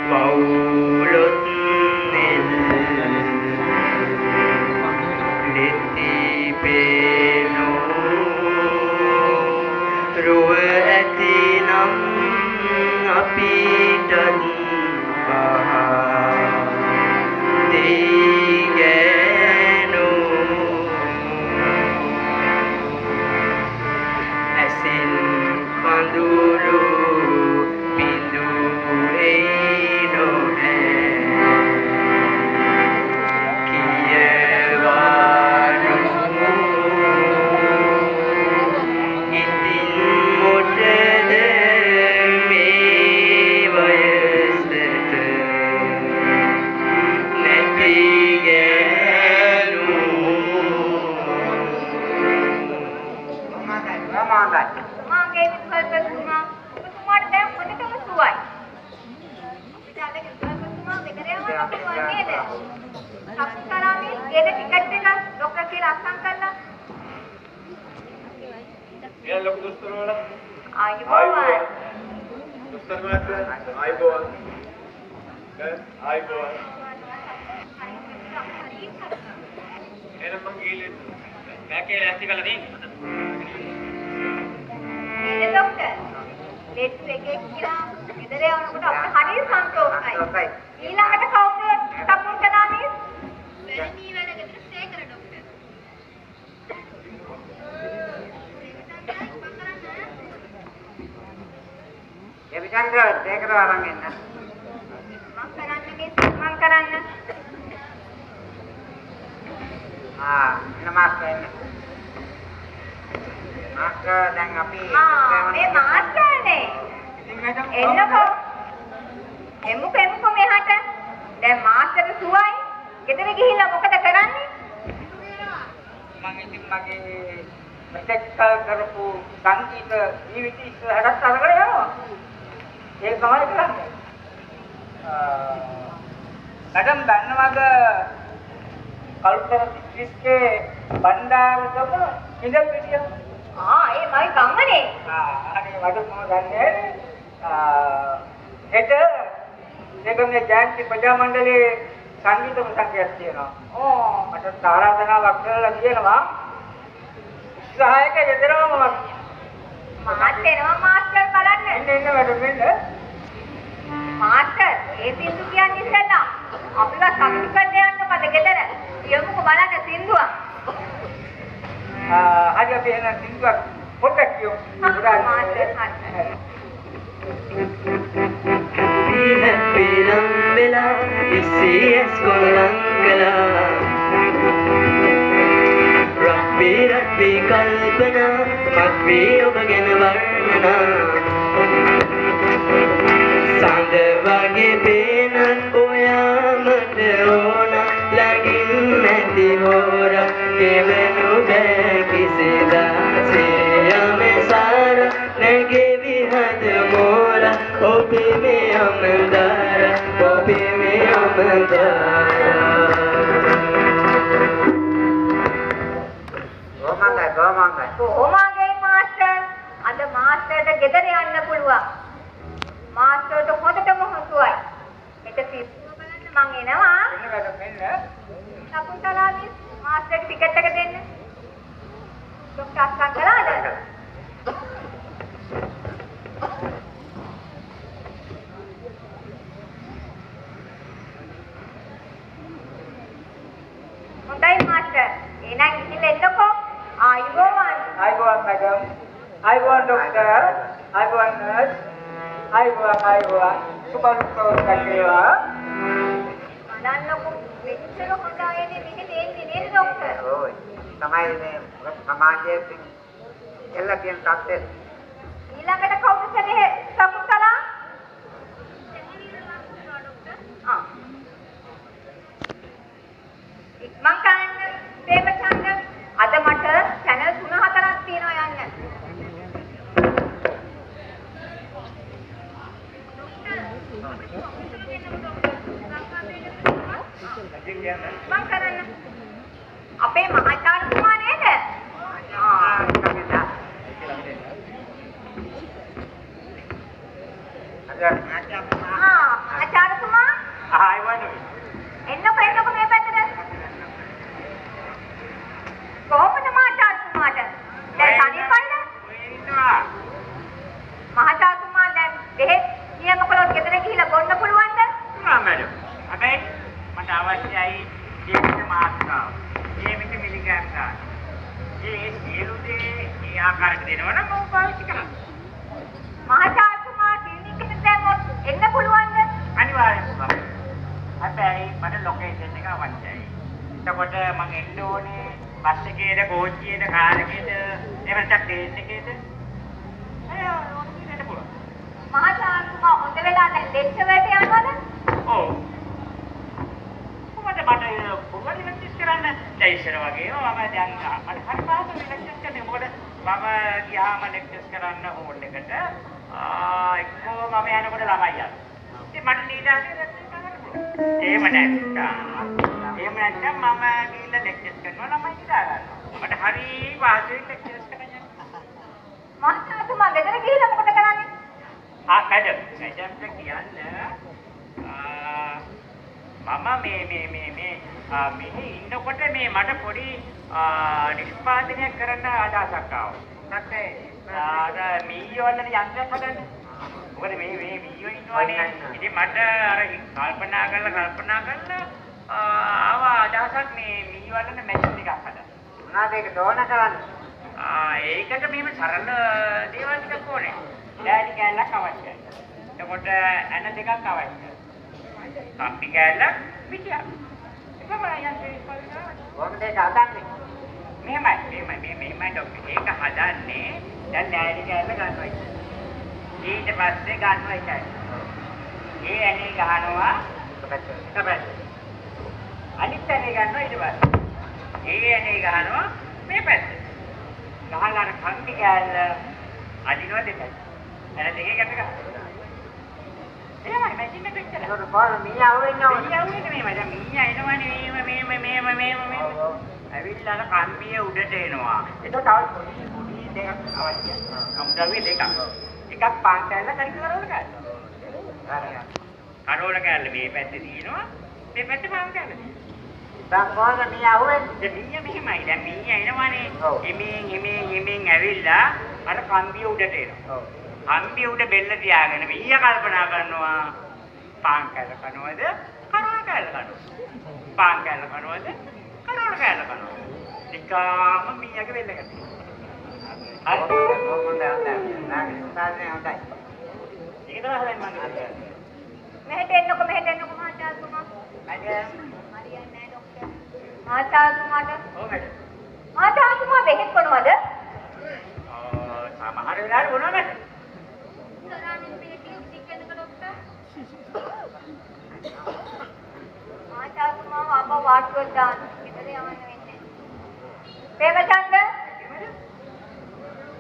පවුලොත් නෙති පේනෝ රුව ඇතිනම් අපිටත් මහාචාර්යතුමා ආයිවනු. එන්නකො මේ පැත්තට. කොහොමද මහාචාර්යතුමාට? දැන් සනීපයිද? ඉන්නවා. මහාචාර්යතුමා දැන් බෙහෙත් නියම කළොත් ගෙදර ගිහිල්ලා බොන්න පුළුවන්ද? නෑ මැඩම්. හැබැයි මට අවශ්‍යයි ජීවිත මාත්‍රාව. ජීවිත මිලිග්‍රෑම් ගන්න. ඒ සියලු දේ ඒ ආකාරයට දෙනවනම් මම පාවිච්චි කරනවා. මහාචාර්යතුමා ක්ලිනික් එකට දැම්මොත් එන්න පුළුවන්ද? අනිවාර්යෙන්ම පුළුවන්. හැබැයි මට ලොකේෂන් එක අවශ්‍යයි. එතකොට මම එන්න ඕනේ බස් එකේද කෝච්චියේද කාර් එකේද එහෙම නැත්නම් ට්‍රේන් එකේද? ඕනෙට පුළුවන්. මහාචාර්යතුමා හොඳ වෙලා දැන් ලෙක්චර් වලට යනවද? ඔව්. කොහොමද මට පොඩි ලෙක්චර්ස් කරන්න දැයිසර වගේ මම දැන් මට හරි පාසල් ලෙක්චර්ස් කරන්නේ මොකද මම ගියාම ලෙක්චර්ස් කරන්න හෝල් එකට එක්කෝ මම යනකොට ළමයි යනවා. ඉතින් මට නීඩාගේ ලෙක්චර් කරන්න පුළුවන්. එහෙම නැත්නම් මම ගිහිල්ලා ලෙක්චර්ස් කරනවා ළමයි නිදා ගන්නවා. මට හරි පාසල් ලෙක්චර්ස් කරන්න යනවා. මහාචාර්යතුමා ගෙදර ගිහිල්ලා මොකද කරන්නේ? මැඩම්ට කියන්න මම මෙහි ඉන්නකොට මේ මට පොඩි නිෂ්පාදනයක් කරන්න අදහසක් ආවා. අර මීයෝ වල යන්ත්‍රයක් හදන්න. මොකද මේ මීයෝ ඉන්නවනේ. ඉතින් මට අර කල්පනා කරලා ආවා අදහසක් මේ මීයෝ වල මැෂින් එකක් හදන්න. මොනවාද ඒක දෝන කරන්නේ? ඒකට මෙහෙම සරල දේවල් ටිකක් ඕනේ. ඩෑඩි කෑල්ලක් අවශ්‍යයි. එතකොට ඇන දෙකක් අවශ්‍යයි. කම්පි කෑල්ලක් පිටියක්. කොහොමද ඒක හදන්නේ? මෙහෙමයි ડોක්ටර්. ඒක හදන්නේ දැන් ඩෑඩි කෑල්ල ගන්නවා. ඊට පස්සේ ගන්නවා එකයි. ඒ ඇනේ ගහනවා කපැත්ත. අනිත් ඇනේ ගන්නවා ඊට පස්සේ. ඒ ඇනේ ගහනවා මේ පැත්ත. ගහලා අර කම්පි කෑල්ල අදිනවා දෙපැත්ත. එන දෙකේ ගැට ගන්න. එහෙමයි මැෂින් එක පිටතට. ඒක කොහොමද මීයා වෙන්නේ? මීයා වෙන්නේ මේ දැන් මීයා එනවනේ මේ. ඇවිල්ලා අර කම්බිය උඩට එනවා. ඒක තව පොඩි දෙකක් අවශ්‍යයි. කම්බිය දෙකක්. එකක් පාන් කෑල්ල කරි කරවල කෑල්ල. කරවල කෑල්ල මේ පැත්තේ තියෙනවා. මේ පැත්තේ පාන් කෑල්ල තියෙනවා. දැන් කොහොමද මීයා වෙන්නේ? මීයා මෙහෙමයි. දැන් මීයා එනවනේ. එමින් ඇවිල්ලා අර කම්බිය උඩට එනවා. කම්බිය උඩ බෙල්ල තියාගෙන මීයා කල්පනා කරනවා පාන් කෑල්ල කනවද කරවල කෑල්ල කනවද? පාන් කෑල්ල කනවද කරවල කෑල්ල කනවද? නිකාම මීයාගේ බෙල්ල ගැටේ. හරි හොඳයි. නාගේ සාධනේ හොඳයි. ඒක තමයි හදන්නේ මම කියන්නේ. මෙහෙට එන්නකො මහාචාර්යතුමා. හරියන්නේ නැහැ ડોක්ටර්. මහාචාර්යතුමාට. ඔව් මැඩම්. මහාචාර්යතුමා බෙහෙත් බොනවද? සමහර වෙලාවට බොනවා මැඩම්. මහාචාර්යතුමා අපව වාට්ටුවක් දාන්න. ගෙදර යවන්න වෙන්නේ. ප්‍රේමචන්ද?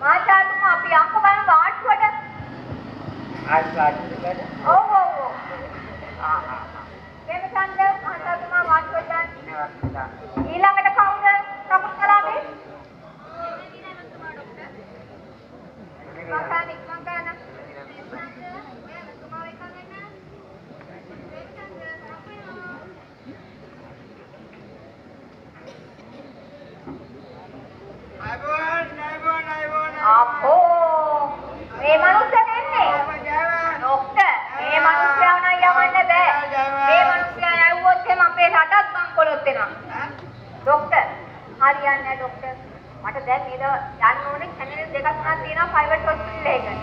මහාචාර්යතුමා අපි අංක බලන වාට්ටුවට. ඔව්. ප්‍රේමචන්ද මහාචාර්යතුමා වාට්ටුවක් දාන්න. ඊළඟට කවුද? සපුත් කලාවේ? අපෝ මේ මනුස්සයා දෙන්නේ ડોක්ටර් මේ මනුස්සයා නම් යවන්න බෑ මේ මනුස්සයා ඇව්වොත් එහෙම අපේ රටත් බංකොලොත් වෙනවා ડોක්ටර් හරියන්නේ නැහැ ડોක්ටර් මට දැන් නේද යන්න ඕනේ channel දෙකක් තුනක් තියෙනවා private hospital එකකට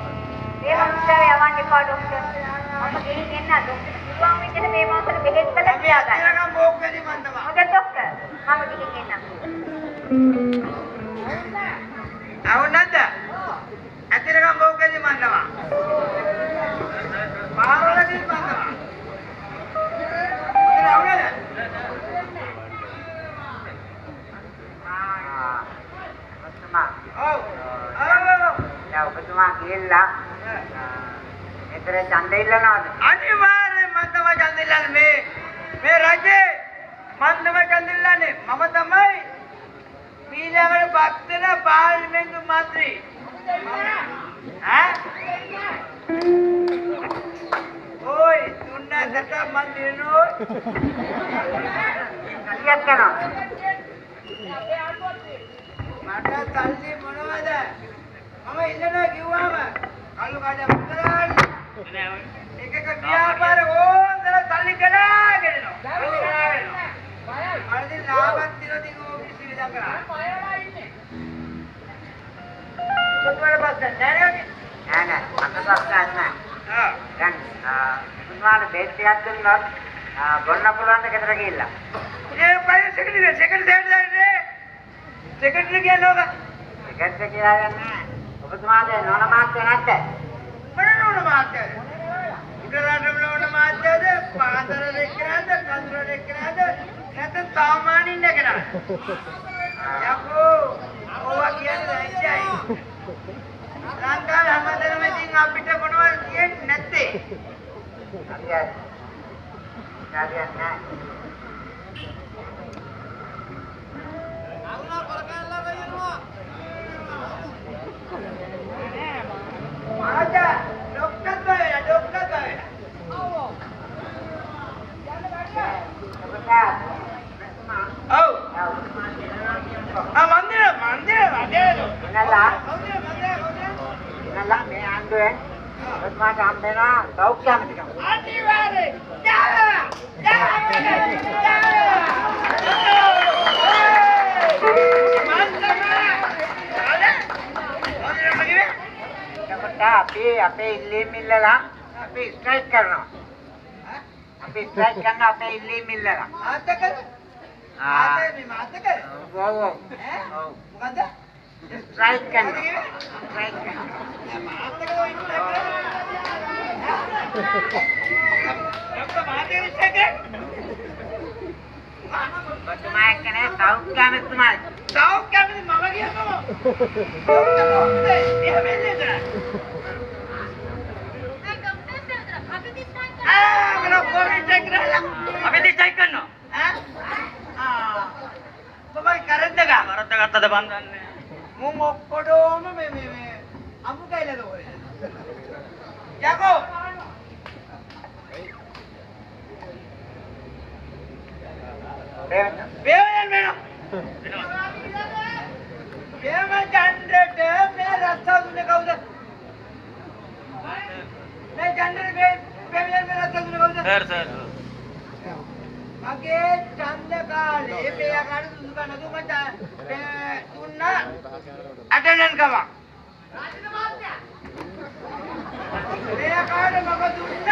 මේ මනුස්සයා යවන්න එපා ડોක්ටර් මම ගෙලින් එන්න ડોක්ටර් පුළුවන් විදිහට මේ මාසෙට බෙහෙත් කරලා තියාගන්න ඉතින් බෝක්කදී මන්දම හොඳ ડોක්ටර් මම ගිහින් එන්නම් අවුනද ඇතිරකම් බෝක්කදී මන්දම පාරවලදී මන්දම ඉතින් අවුනද ඔබතුමා ගිහිල්ලා එතන ඡන්ද ඉල්ලනවාද? අනිවාර්යෙන් මම තමයි ඡන්ද ඉල්ලන්නේ මේ රජේ මම තමයි ඡන්ද ඉල්ලන්නේ මම තමයි ඊළඟට පත් වෙන පාර්ලිමේන්තු මන්ත්‍රී ඔයි තුන්න ඇසට මන් දිනනවා. කලියක් කරනවා. මට තල්ලි මොනවද? මම ඉන්නනවා කිව්වම කල්ලු කාඩ මුදලාලි. එකක ව්‍යාපාර ඕන්දර තල්ලි ගලාගෙන යනවා. තල්ලි ගලාගෙන යනවා. අරදී ලාභත් දිනෝදී ඕෆිස් විදන් කරා. කොතනද බස්ස නෑ නෑ මට ප්‍රශ්නයක් නෑ. දැන් මුතුමාට බේස් ටිකක් දුන්නොත් බොන්න පුළුවන් ද ගෙදර ගිහිල්ලා. ඒ පයින් සෙක්‍රටරි දැන්නේ. සෙක්‍රටරි කියන්නේ ඔක. ගෙදර කියලා යන්නේ. ඔබතුමාගේ නෝන මාත්‍ය නැද්ද? මොන නෝන මාත්‍යද? උඩරටම නෝන මාත්‍යද? පාතර දෙකනද? කඳුර දෙකනද? නැත්නම් සාමාන්‍යයෙන් දෙකනද? යකෝ ඕවා කියන්නේ ඇයි? ලංකාවේ හැමදේම ඉතින් අපිට මොනවද කියන්නේ නැත්තේ? හරියට. හරියට නෑ. අවුනා කරකැල්ලා වෙනවා. ආජා ડોක්ටර් බය. ඔව්. මන්දිර වැඩේද? නලා මේ ආණ්ඩුවෙන් ඔබතුමාට හම් වෙනවා සෞඛ්‍ය අමාත්‍යකම. අනිවාර්යයෙන්. අපේ ඉල්ලීම් ඉල්ලලා අපි ස්ට්‍රයික් කරනවා. අපි ස්ට්‍රයික් කරන අපේ ඉල්ලීම් ඉල්ලලා. ආතකද? ආතේ මේ මාතකද? ඔව්. මොකද්ද? ස්ට්‍රයික් කරනවා. ස්ට්‍රයික් කරනවා. මාතකද ඔය ඉන්නේ? ඔබතුමා එක්කනේ සෞඛ්‍ය අමාත්‍යතුමායි. සෞඛ්‍ය අමාත්‍ය මම කියනවා. එහෙම එන්නේද? අපි දිස්ටයික් කරනවා. කොහොමද කරද්ද ගා? කරද්ද ගත්තද බන්දන්නේ. මුන් ඔක්කොඩෝම මේ අමු කයිලද ඔය. යකෝ. බේවයන් වෙනවා. බේව ජන්ඩට මේ රස්තා දුන්නේ කවුද? මේ ජන්ඩට බේවයන් මේ රස්තා දුන්නේ කවුද? සර්. මගේ ඡන්ද කාලේ මේ අකාඩ දුක නදු මට තුන්න අටෙන්ඩන්ට් කම. මේ අකාඩ මම දුන්න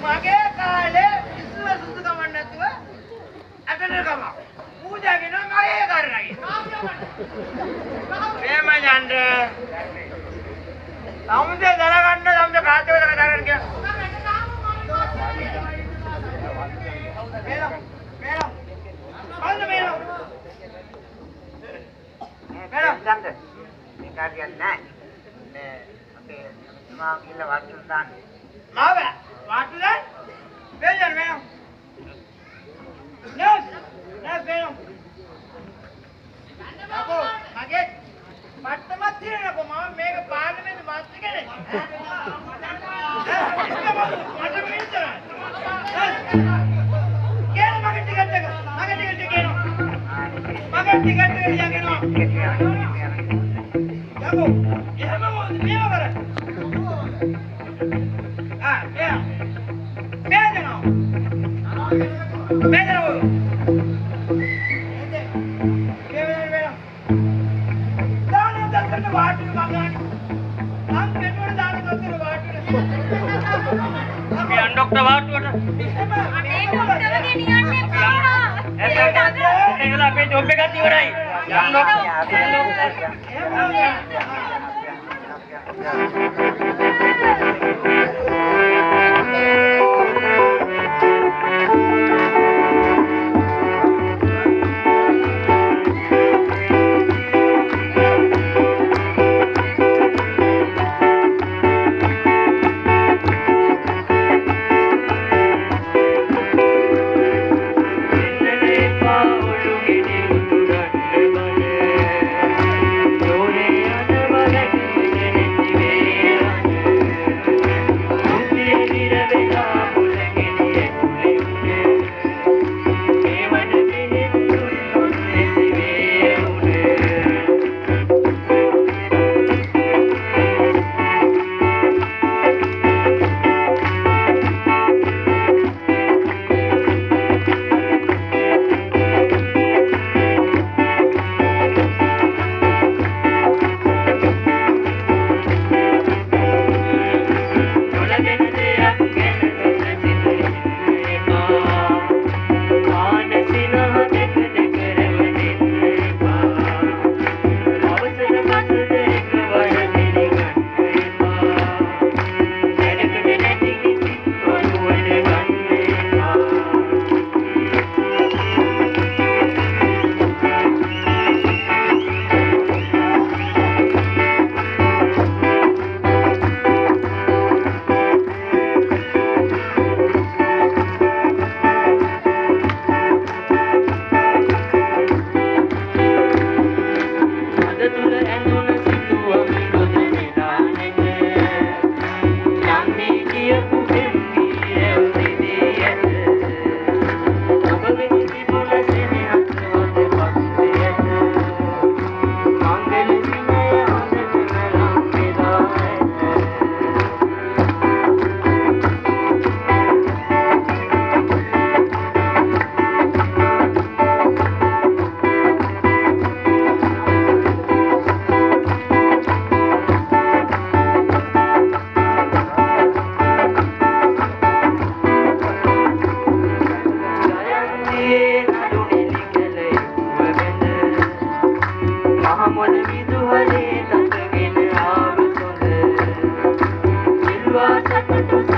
මගේ කාලේ ඉස්සුව සුදු කම නැතුව අටෙන්ඩන්ට් කම. පූජාගෙන මගේ කරණගේ. මේ මම යන්නේ. සමුදේ දරගන්න සමුදේ කාටද කතා කරන්නේ කියලා. ගන්න. මේ කාර්යයක් නැහැ. මේ අපේ ඔබතුමා කියලා වටුන දාන්නේ. මාව වටුනේ? බෙල්ලන් වෙනවා. නෑ වෙනවා. අපෝ මගේ පට්ටමත් තියනකො මම මේක පාර්ලිමේන්තු මාස්ටර් කෙනෙක්. මට මිනිස්සුනා. කියන මගේ ටිකට් එක. මගේ ටිකට් එක කියනවා. මගේ ටිකට් එක ලියගෙනවා. යකෝ එහෙම මොකද මේව කරන්නේ? බේදනවා. දාන වාටු මගන්. නම් පෙට්‍රෝල් දාන දොස්තර වාටුනේ. අපි අන්ඩොක්ටර් වාටුවට. අනේ ඩොක්ටර් ගෙනියන්නේ කොහොමද? ඒකලා අපේ ජොබ් එකත් ඉවරයි. Thank you.